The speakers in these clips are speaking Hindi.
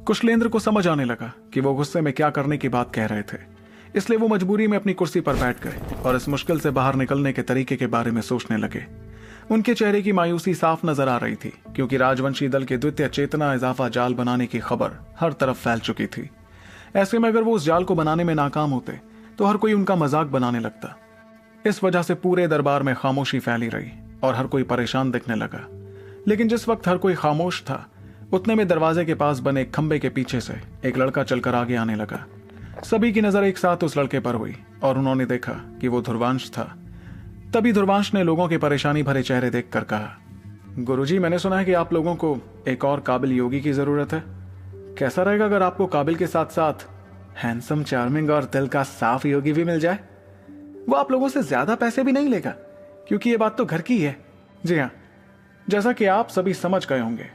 कुशलेंद्र को समझ आने लगा कि वो गुस्से में क्या करने की बात कह रहे थे, इसलिए वो मजबूरी में अपनी कुर्सी पर बैठ गए और इस मुश्किल से बाहर निकलने के तरीके के बारे में सोचने लगे। उनके चेहरे की मायूसी साफ नजर आ रही थी, क्योंकि राजवंशी दल के द्वितीय चेतना इजाफा जाल बनाने की खबर हर तरफ फैल चुकी थी। ऐसे में अगर वो उस जाल को बनाने में नाकाम होते तो हर कोई उनका मजाक बनाने लगता। इस वजह से पूरे दरबार में खामोशी फैली रही और हर कोई परेशान दिखने लगा। लेकिन जिस वक्त हर कोई खामोश था, उतने में दरवाजे के पास बने एक खंबे के पीछे से एक लड़का चलकर आगे आने लगा। सभी की नजर एक साथ उस लड़के पर हुई और उन्होंने देखा कि वो ध्रुवांश था। तभी ध्रुवांश ने लोगों के परेशानी भरे चेहरे देखकर कहा, गुरुजी, मैंने सुना है कि आप लोगों को एक और काबिल योगी की जरूरत है। कैसा रहेगा अगर आपको काबिल के साथ साथ हैंडसम, चार्मिंग और दिल का साफ योगी भी मिल जाए? वो आप लोगों से ज्यादा पैसे भी नहीं लेगा, क्योंकि ये बात तो घर की है। जी हाँ, जैसा कि आप सभी समझ गए होंगे,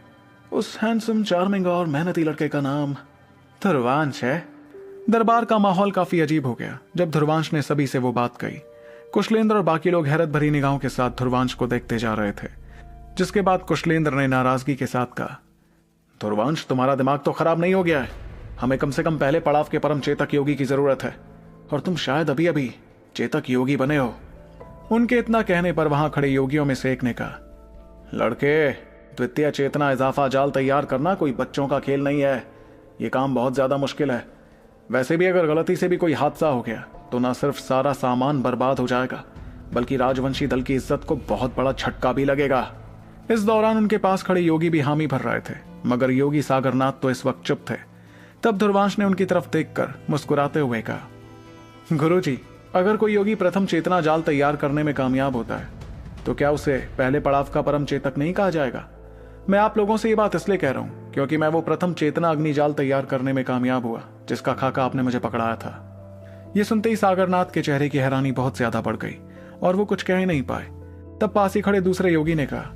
उस हैंडसम, चार्मिंग और मेहनती लड़के का नाम ध्रुवांश है। दरबार का माहौल काफी अजीब हो गया जब ध्रुवांश ने सभी से वो बात कही। कुशलेंद्र और बाकी लोग हैरत भरी निगाहों के साथ ध्रुवांश को देखते जा रहे थे, जिसके बाद कुशलेंद्र ने नाराजगी के साथ कहा, ध्रुवांश, तुम्हारा दिमाग तो खराब नहीं हो गया है? हमें कम से कम पहले पड़ाव के परम चेतक योगी की जरूरत है, और तुम शायद अभी अभी चेतक योगी बने हो। उनके इतना कहने पर वहां खड़े योगियों में से एक ने कहा, लड़के, द्वितीय चेतना इजाफा जाल तैयार करना कोई बच्चों का खेल नहीं है। ये काम बहुत ज्यादा मुश्किल है। वैसे भी अगर गलती से भी कोई हादसा हो गया तो ना सिर्फ सारा सामान बर्बाद हो जाएगा, बल्कि राजवंशी दल की इज्जत को बहुत बड़ा झटका भी लगेगा। इस दौरान उनके पास खड़े योगी भी हामी भर रहे थे, मगर योगी सागरनाथ तो इस वक्त चुप थे। तब ध्रुवांश ने उनकी तरफ देखकर मुस्कुराते हुए कहा, गुरुजी, अगर कोई योगी प्रथम चेतना जाल तैयार करने में कामयाब होता है तो क्या उसे पहले पड़ाव का परम चेतक नहीं कहा जाएगा? मैं आप लोगों से ये बात इसलिए कह रहा हूं क्योंकि मैं वो प्रथम चेतना अग्नि जाल तैयार करने में कामयाब हुआ जिसका खाका आपने मुझे पकड़ाया था। ये सुनते ही सागरनाथ के चेहरे की हैरानी बहुत ज्यादा बढ़ गई और वो कुछ कह ही नहीं पाए। तब पास ही खड़े दूसरे योगी ने कहा,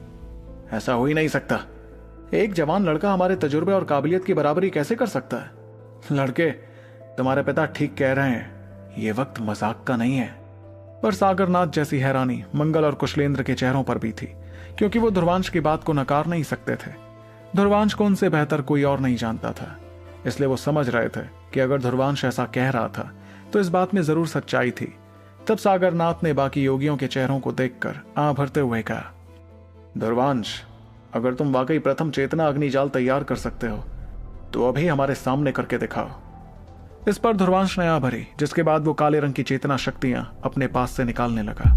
ऐसा हो ही नहीं सकता। एक जवान लड़का हमारे तजुर्बे और काबिलियत की बराबरी कैसे कर सकता है? लड़के, तुम्हारे पिता ठीक कह रहे हैं, ये वक्त मजाक का नहीं है। पर सागरनाथ जैसी हैरानी मंगल और कुशलेंद्र के चेहरों पर भी थी, क्योंकि वो ध्रुवांश की बात को नकार नहीं सकते थे। ध्रुवांश को उनसे बेहतर कोई और नहीं जानता था, इसलिए वो समझ रहे थे कि अगर ध्रुवांश ऐसा कह रहा था तो इस बात में जरूर सच्चाई थी। तब सागरनाथ ने बाकी योगियों के चेहरों को देखकर आं भरते हुए कहा, ध्रुवांश, अगर तुम वाकई प्रथम चेतना अग्नि जाल तैयार कर सकते हो तो अभी हमारे सामने करके दिखाओ। इस पर ध्रुवांश ने आं भरी, जिसके बाद वो काले रंग की चेतना शक्तियां अपने पास से निकालने लगा।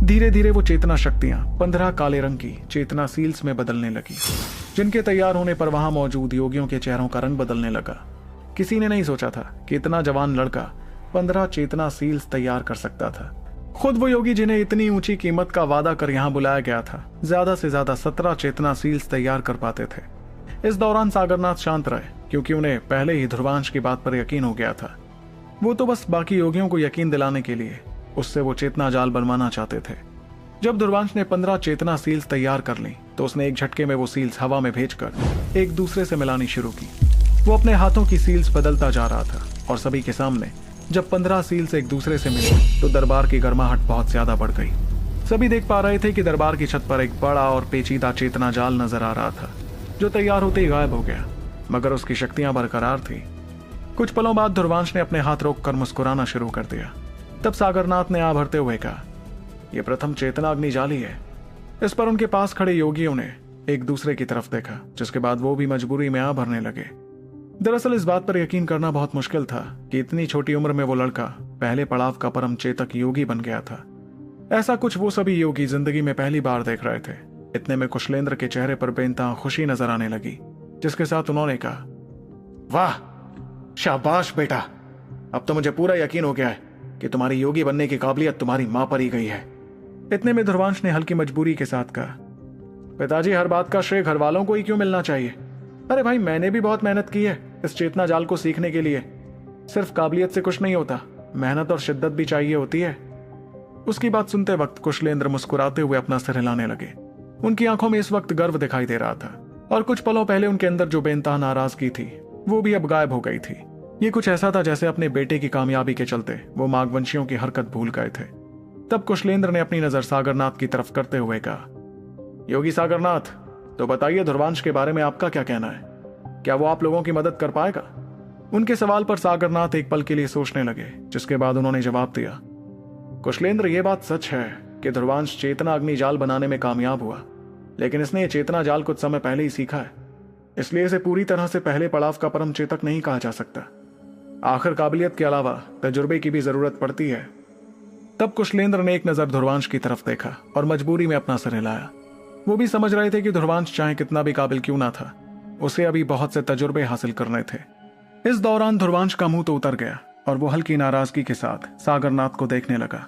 धीरे धीरे वो चेतना शक्तियां 15 काले रंग की चेतना सील्स में बदलने लगी, जिनके तैयार होने पर वहां मौजूद योगियों के चेहरों का रंग बदलने लगा। किसी ने नहीं सोचा था कि इतना जवान लड़का 15 चेतना सील्स तैयार कर सकता था। खुद वो योगी जिन्हें इतनी ऊंची कीमत का वादा कर यहाँ बुलाया गया था, ज्यादा से ज्यादा 17 चेतना सील्स तैयार कर पाते थे। इस दौरान सागरनाथ शांत रहे, क्योंकि उन्हें पहले ही ध्रुवांश की बात पर यकीन हो गया था। वो तो बस बाकी योगियों को यकीन दिलाने के लिए उससे वो चेतना जाल बनवाना चाहते थे। जब ध्रुवांश ने 15 चेतना सील्स तैयार कर ली तो उसने एक झटके में वो सील्स हवा में भेजकर एक दूसरे से मिलानी शुरू की। वो अपने हाथों की सील्स बदलता जा रहा था और सभी के सामने जब 15 सील्स एक दूसरे से मिली तो दरबार की गर्माहट बहुत ज्यादा बढ़ गई। सभी देख पा रहे थे कि दरबार की छत पर एक बड़ा और पेचीदा चेतना जाल नजर आ रहा था, जो तैयार होते ही गायब हो गया, मगर उसकी शक्तियां बरकरार थी। कुछ पलों बाद ध्रुवांश ने अपने हाथ रोककर मुस्कुराना शुरू कर दिया। तब सागरनाथ ने आं भरते हुए कहा, यह प्रथम चेतना अग्नि जाल ही है। इस पर उनके पास खड़े योगियों ने एक दूसरे की तरफ देखा, जिसके बाद वो भी मजबूरी में आं भरने लगे। दरअसल इस बात पर यकीन करना बहुत मुश्किल था कि इतनी छोटी उम्र में वो लड़का पहले पड़ाव का परम चेतक योगी बन गया था। ऐसा कुछ वो सभी योगी जिंदगी में पहली बार देख रहे थे। इतने में कुशलेंद्र के चेहरे पर बेनतहा खुशी नजर आने लगी, जिसके साथ उन्होंने कहा, वाह, शाबाश बेटा, अब तो मुझे पूरा यकीन हो गया है कि तुम्हारी योगी बनने की काबिलियत तुम्हारी मां पर ही गई है। इतने में ध्रुवांश ने हल्की मजबूरी के साथ कहा, पिताजी, हर बात का श्रेय घर वालों को ही क्यों मिलना चाहिए? अरे भाई, मैंने भी बहुत मेहनत की है इस चेतना जाल को सीखने के लिए। सिर्फ काबिलियत से कुछ नहीं होता, मेहनत और शिद्दत भी चाहिए होती है। उसकी बात सुनते वक्त कुशलेंद्र मुस्कुराते हुए अपना सिर हिलाने लगे। उनकी आंखों में इस वक्त गर्व दिखाई दे रहा था, और कुछ पलों पहले उनके अंदर जो बेनतहा नाराजगी थी वो भी अब गायब हो गई थी। ये कुछ ऐसा था जैसे अपने बेटे की कामयाबी के चलते वो मागवंशियों की हरकत भूल गए थे। तब कुशलेंद्र ने अपनी नजर सागरनाथ की तरफ करते हुए कहा, योगी सागरनाथ, तो बताइए ध्रुवांश के बारे में आपका क्या कहना है? क्या वो आप लोगों की मदद कर पाएगा? उनके सवाल पर सागरनाथ एक पल के लिए सोचने लगे, जिसके बाद उन्होंने जवाब दिया, कुशलेंद्र, ये बात सच है कि ध्रुवांश चेतना अग्नि जाल बनाने में कामयाब हुआ, लेकिन इसने ये चेतना जाल कुछ समय पहले ही सीखा है, इसलिए इसे पूरी तरह से पहले पड़ाव का परम चेतक नहीं कहा जा सकता। आखिर काबिलियत के अलावा तजुर्बे की भी जरूरत पड़ती है। तब कुशलेंद्र ने एक नजर ध्रुवांश की तरफ देखा और मजबूरी में अपना सिर हिलाया। वो भी समझ रहे थे कि ध्रुवांश चाहे कितना भी काबिल क्यों ना था, उसे अभी बहुत से तजुर्बे हासिल करने थे। इस दौरान ध्रुवांश का मुंह तो उतर गया और वो हल्की नाराजगी के साथ सागरनाथ को देखने लगा।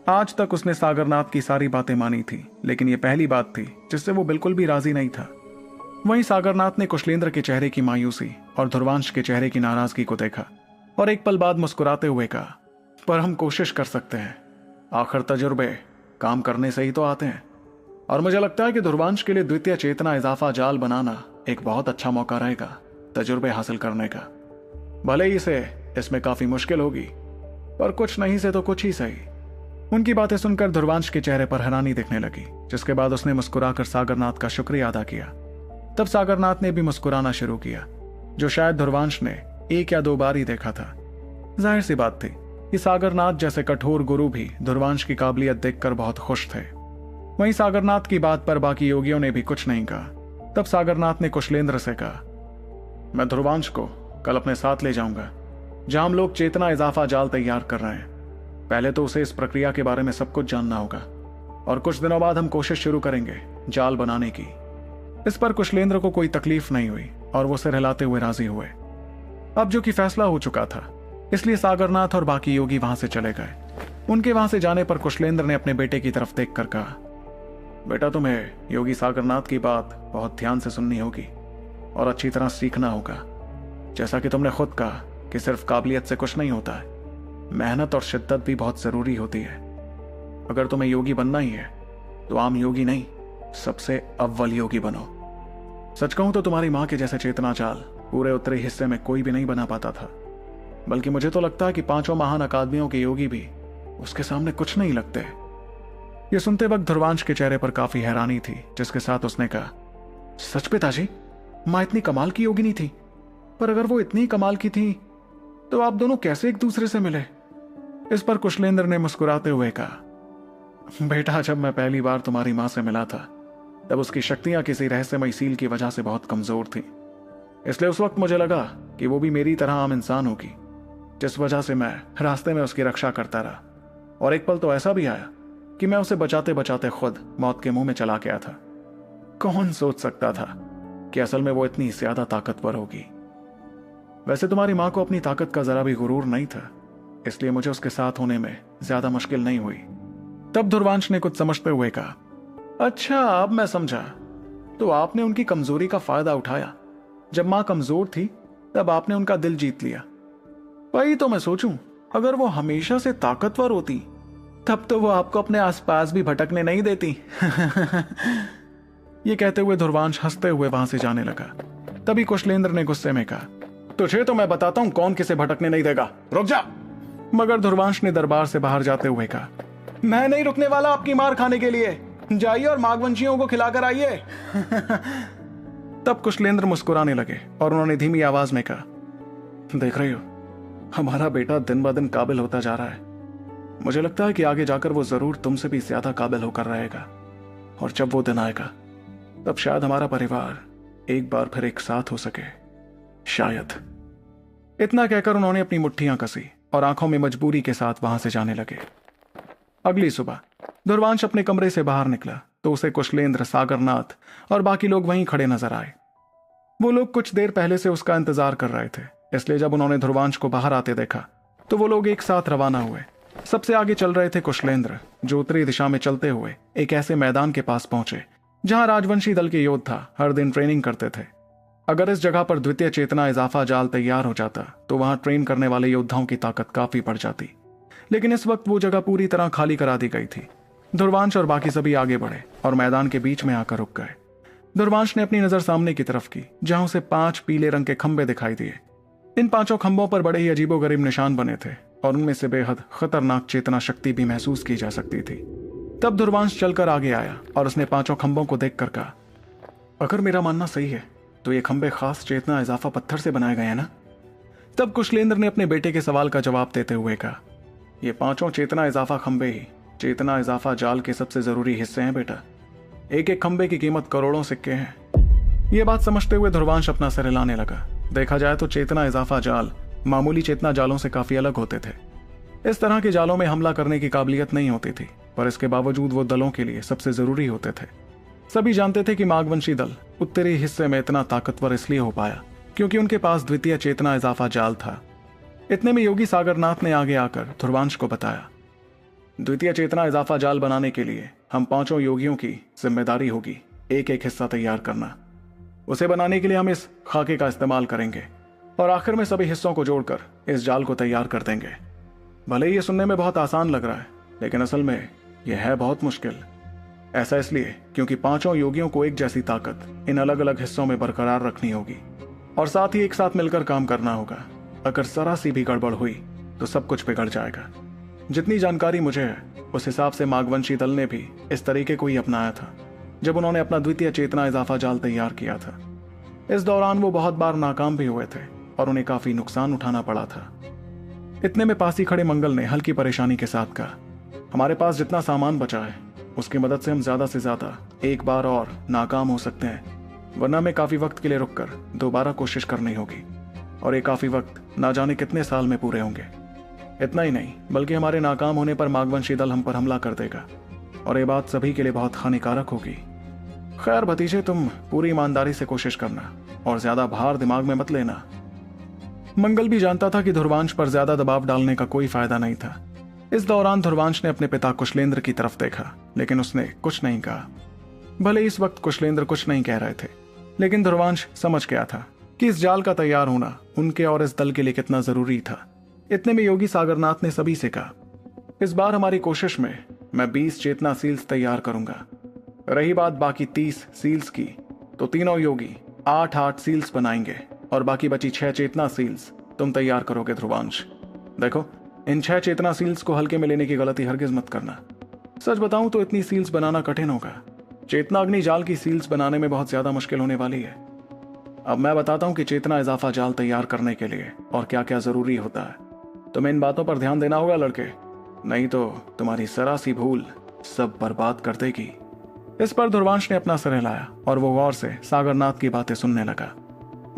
आज तक उसने सागरनाथ की सारी बातें मानी थी, लेकिन ये पहली बात थी जिससे वो बिल्कुल भी राजी नहीं था। वहीं सागरनाथ ने कुशलेंद्र के चेहरे की मायूसी और ध्रुवांश के चेहरे की नाराजगी को देखा और एक पल बाद मुस्कुराते हुए कहा, पर हम कोशिश कर सकते हैं, आखिर तजुर्बे काम करने से ही तो आते हैं, और मुझे लगता है कि ध्रुवांश के लिए द्वितीय चेतना इजाफा जाल बनाना एक बहुत अच्छा मौका रहेगा तजुर्बे हासिल करने का। भले ही इसे इसमें काफी मुश्किल होगी, पर कुछ नहीं से तो कुछ ही सही। उनकी बातें सुनकर ध्रुवांश के चेहरे पर हैरानी दिखने लगी, जिसके बाद उसने मुस्कुराकर सागरनाथ का शुक्रिया अदा किया। तब सागरनाथ ने भी मुस्कुराना शुरू किया, जो शायद ध्रुवांश ने एक या दो बार ही देखा था। जाहिर सी बात थी कि सागरनाथ जैसे कठोर गुरु भी ध्रुवांश की काबिलियत देखकर बहुत खुश थे। वहीं सागरनाथ की बात पर बाकी योगियों ने भी कुछ नहीं कहा। तब सागरनाथ ने कुशलेंद्र से कहा, मैं ध्रुवांश को कल अपने साथ ले जाऊंगा, जहां हम लोग चेतना इजाफा जाल तैयार कर रहे हैं। पहले तो उसे इस प्रक्रिया के बारे में सब कुछ जानना होगा, और कुछ दिनों बाद हम कोशिश शुरू करेंगे जाल बनाने की। इस पर कुशलेंद्र को कोई तकलीफ नहीं हुई और वो सिर हिलाते हुए राजी हुए। अब जो कि फैसला हो चुका था, इसलिए सागरनाथ और बाकी योगी वहां से चले गए। उनके वहां से जाने पर कुशलेंद्र ने अपने बेटे की तरफ देखकर कहा, बेटा, तुम्हें योगी सागरनाथ की बात बहुत ध्यान से सुननी होगी और अच्छी तरह सीखना होगा। जैसा कि तुमने खुद कहा कि सिर्फ काबिलियत से कुछ नहीं होता है, मेहनत और शिद्दत भी बहुत जरूरी होती है। अगर तुम्हें योगी बनना ही है तो आम योगी नहीं, सबसे अव्वल योगी बनो। सच कहूं तो तुम्हारी मां के जैसे चेतना चाल पूरे उत्तरी हिस्से में कोई भी नहीं बना पाता था, बल्कि मुझे तो लगता है कि 5 महान अकादमियों के योगी भी उसके सामने कुछ नहीं लगते। ये सुनते वक्त ध्रुवांश के चेहरे पर काफी हैरानी थी, जिसके साथ उसने कहा, सच पिताजी, मां इतनी कमाल की योगिनी थी, पर अगर वो इतनी कमाल की थी तो आप दोनों कैसे एक दूसरे से मिले? इस पर कुशलेंद्र ने मुस्कुराते हुए कहा, बेटा, जब मैं पहली बार तुम्हारी मां से मिला था तब उसकी शक्तियां किसी रहस्यमय सील की वजह से बहुत कमजोर थी, इसलिए उस वक्त मुझे लगा कि वो भी मेरी तरह आम इंसान होगी, जिस वजह से मैं रास्ते में उसकी रक्षा करता रहा। और एक पल तो ऐसा भी आया कि मैं उसे बचाते बचाते खुद मौत के मुंह में चला गया था। कौन सोच सकता था कि असल में वो इतनी ज्यादा ताकतवर होगी। वैसे तुम्हारी मां को अपनी ताकत का जरा भी गुरूर नहीं था, इसलिए मुझे उसके साथ होने में ज्यादा मुश्किल नहीं हुई। तब ध्रुवांश ने कुछ समझते हुए कहा, अच्छा, अब मैं समझा, तो आपने उनकी कमजोरी का फायदा उठाया। जब मां कमजोर थी तब आपने उनका दिल जीत लिया। वही तो मैं सोचूं, अगर वो हमेशा से ताकतवर होती तब तो वो आपको अपने आसपास भी भटकने नहीं देती। ये कहते हुए ध्रुवांश हंसते हुए वहां से जाने लगा। तभी कुशलेंद्र ने गुस्से में कहा, तुझे तो मैं बताता हूं कौन किसे भटकने नहीं देगा, रुक जा। मगर ध्रुवांश ने दरबार से बाहर जाते हुए कहा, मैं नहीं रुकने वाला आपकी मार खाने के लिए, जाइए और मागवंशियों को खिलाकर आइए। तब कुशलेंद्र मुस्कुराने लगे और उन्होंने धीमी आवाज में कहा, देख रही हो, हमारा बेटा दिन ब दिन काबिल होता जा रहा है। मुझे लगता है कि आगे जाकर वो जरूर तुमसे भी ज्यादा काबिल होकर रहेगा, और जब वो दिन आएगा तब शायद हमारा परिवार एक बार फिर एक साथ हो सके, शायद। इतना कहकर उन्होंने अपनी मुट्ठियां कसी और आंखों में मजबूरी के साथ वहां से जाने लगे। अगली सुबह ध्रुवांश अपने कमरे से बाहर निकला तो उसे कुशलेंद्र, सागरनाथ और बाकी लोग वहीं खड़े नजर आए। वो लोग कुछ देर पहले से उसका इंतजार कर रहे थे, इसलिए जब उन्होंने ध्रुवांश को बाहर आते देखा तो वो लोग एक साथ रवाना हुए। सबसे आगे चल रहे थे कुशलेंद्र, जो उत्तरी दिशा में चलते हुए एक ऐसे मैदान के पास पहुंचे जहां राजवंशी दल के योद्धा हर दिन ट्रेनिंग करते थे। अगर इस जगह पर द्वितीय चेतना इजाफा जाल तैयार हो जाता तो वहां ट्रेन करने वाले योद्धाओं की ताकत काफी बढ़ जाती, लेकिन इस वक्त वो जगह पूरी तरह खाली करा दी गई थी। ध्रुवांश और बाकी सभी आगे बढ़े और मैदान के बीच में आकर रुक गए। ध्रुवांश ने अपनी नजर सामने की तरफ की, जहां उसे 5 पीले रंग के खंबे दिखाई दिए। इन 5 खंभों पर बड़े ही अजीबोगरीब निशान बने थे और उनमें से बेहद खतरनाक चेतना शक्ति भी महसूस की जा सकती थी। तब ध्रुवांश चलकर आगे आया और उसने 5 खंभों को देखकर कहा, अगर मेरा मानना सही है तो ये खंबे खास चेतना इजाफा पत्थर से बनाए गए हैं ना? तब कुशलेंद्र ने अपने बेटे के सवाल का जवाब देते हुए कहा, ये पांचों चेतना इजाफा खंबे ही चेतना इजाफा जाल के सबसे जरूरी हिस्से हैं बेटा। एक एक खंबे की कीमत करोड़ों सिक्के हैं। ये बात समझते हुए ध्रुवांश अपना सिर हिलाने लगा। देखा जाए तो चेतना इजाफा जाल मामूली चेतना जालों से काफी अलग होते थे। इस तरह के जालों में हमला करने की काबिलियत नहीं होती थी, पर इसके बावजूद वो दलों के लिए सबसे जरूरी होते थे। सभी जानते थे कि माघवंशी दल उत्तरी हिस्से में इतना ताकतवर इसलिए हो पाया क्योंकि उनके पास द्वितीय चेतना इजाफा जाल था। इतने में योगी सागरनाथ ने आगे आकर ध्रुवांश को बताया, द्वितीय चेतना इजाफा जाल बनाने के लिए हम पांचों योगियों की जिम्मेदारी होगी एक एक हिस्सा तैयार करना। उसे बनाने के लिए हम इस खाके का इस्तेमाल करेंगे और आखिर में सभी हिस्सों को जोड़कर इस जाल को तैयार कर देंगे। भले ही ये सुनने में बहुत आसान लग रहा है, लेकिन असल में यह है बहुत मुश्किल। ऐसा इसलिए क्योंकि पांचों योगियों को एक जैसी ताकत इन अलग अलग हिस्सों में बरकरार रखनी होगी और साथ ही एक साथ मिलकर काम करना होगा। अगर जरा सी भी गड़बड़ हुई तो सब कुछ बिगड़ जाएगा। जितनी जानकारी मुझे है उस हिसाब से माघवंशी दल ने भी इस तरीके को ही अपनाया था जब उन्होंने अपना द्वितीय चेतना इजाफा जाल तैयार किया था। इस दौरान वो बहुत बार नाकाम भी हुए थे और उन्हें काफी नुकसान उठाना पड़ा था। इतने में पास ही खड़े मंगल ने हल्की परेशानी के साथ कहा, हमारे पास जितना सामान बचा है उसकी मदद से हम ज्यादा से ज्यादा एक बार और नाकाम हो सकते हैं, वरना हमें काफी वक्त के लिए रुककर दोबारा कोशिश करनी होगी और ये काफी वक्त ना जाने कितने साल में पूरे होंगे। इतना ही नहीं बल्कि हमारे नाकाम होने पर माघवंशी दल हम पर हमला कर देगा और ये बात सभी के लिए बहुत हानिकारक होगी। खैर भतीजे, तुम पूरी ईमानदारी से कोशिश करना और ज्यादा भार दिमाग में मत लेना। मंगल भी जानता था कि ध्रुवांश पर ज्यादा दबाव डालने का कोई फायदा नहीं था। इस दौरान ध्रुवांश ने अपने पिता कुशलेंद्र की तरफ देखा, लेकिन उसने कुछ नहीं कहा। भले इस वक्त कुशलेंद्र कुछ नहीं कह रहे थे, लेकिन ध्रुवांश समझ गया था कि इस जाल का तैयार होना उनके और इस दल के लिए कितना जरूरी था। इतने में योगी सागरनाथ ने सभी से कहा, इस बार हमारी कोशिश में मैं 20 चेतना सील्स तैयार करूंगा। रही बात बाकी 30 सील्स की, तो तीनों योगी 8-8 सील्स बनाएंगे और बाकी बची 6 चेतना सील्स तुम तैयार करोगे ध्रुवांश। देखो, इन 6 चेतना सील्स को हल्के में लेने की गलती हरगिज मत करना। सच बताऊं तो इतनी सील्स बनाना कठिन होगा। चेतना अग्नि जाल की सील्स बनाने में बहुत ज्यादा मुश्किल होने वाली है। अब मैं बताता हूं कि चेतना इजाफा जाल तैयार करने के लिए और क्या क्या जरूरी होता है। तुम्हें इन बातों पर ध्यान देना होगा लड़के, नहीं तो तुम्हारी जरा सी भूल सब बर्बाद कर देगी। इस पर ध्रुवांश ने अपना सिर हिलाया और वो गौर से सागरनाथ की बातें सुनने लगा।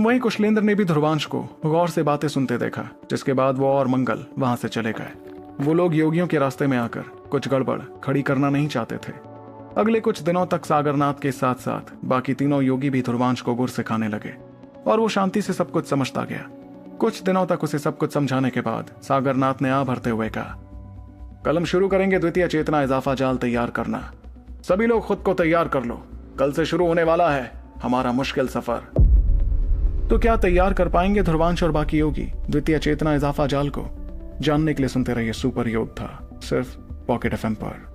वहीं कुशलेंद्र ने भी ध्रुवांश को गौर से बातें सुनते देखा, जिसके बाद वो और मंगल वहां से चले गए। वो लोग योगियों के रास्ते में आकर कुछ गड़बड़ खड़ी करना नहीं चाहते थे। अगले कुछ दिनों तक सागरनाथ के साथ साथ बाकी तीनों योगी भी ध्रुवांश को गुर सिखाने लगे और वो शांति से सब कुछ समझता गया। कुछ दिनों तक उसे सब कुछ समझाने के बाद सागरनाथ ने आ भरते हुए कहा, कल हम शुरू करेंगे द्वितीय चेतना इजाफा जाल तैयार करना। सभी लोग खुद को तैयार कर लो, कल से शुरू होने वाला है हमारा मुश्किल सफर। तो क्या तैयार कर पाएंगे ध्रुवांश और बाकी योगी द्वितीय चेतना इजाफा जाल को? जानने के लिए सुनते रहिए सुपर योद्धा, सिर्फ पॉकेट एफएम पर।